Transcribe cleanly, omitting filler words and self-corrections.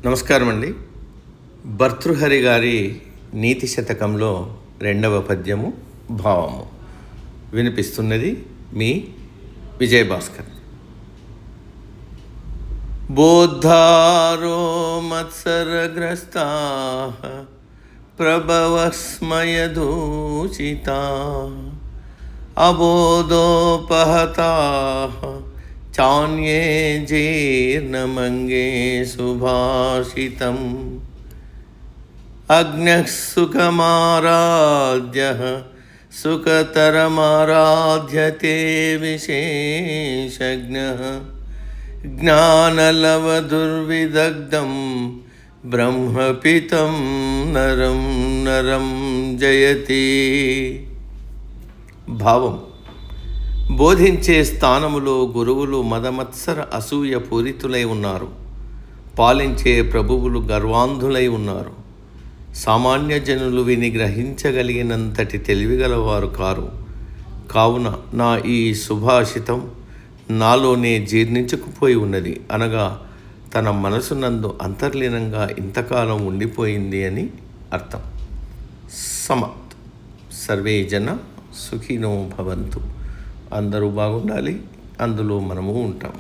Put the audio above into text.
నమస్కారం అండి. భర్తృహరి గారి నీతి శతకంలో 2వ పద్యము భావము వినిపిస్తున్నది మీ విజయభాస్కర్. బోద్ధారో మత్సరగ్రస్తా ప్రభవస్మయదూషితా అబోధోపహతా చాన్యే జీర్ణమంగే సుభాషితం అగ్నః సుఖమారాధ్యః సుఖతరమారాధ్యతే విశేషజ్ఞః జ్ఞానలవదుర్విదగ్ధం బ్రహ్మపితం నరం నరం జయతి. భావం: బోధించే స్థానములో గురువులు మదమత్సర అసూయ పూరితులై ఉన్నారు. పాలించే ప్రభువులు గర్వాంధులై ఉన్నారు. సామాన్య జనులు విని గ్రహించగలిగినంతటి తెలివిగలవారు కారు. కావున నా ఈ సుభాషితం నాలోనే జీర్ణించుకుపోయి ఉన్నది, అనగా తన మనసునందు అంతర్లీనంగా ఇంతకాలం ఉండిపోయింది అని అర్థం. సమత్. సర్వే జన సుఖినో భవంతు. అందరూ బాగుండాలి, అందులో మనము ఉంటాం.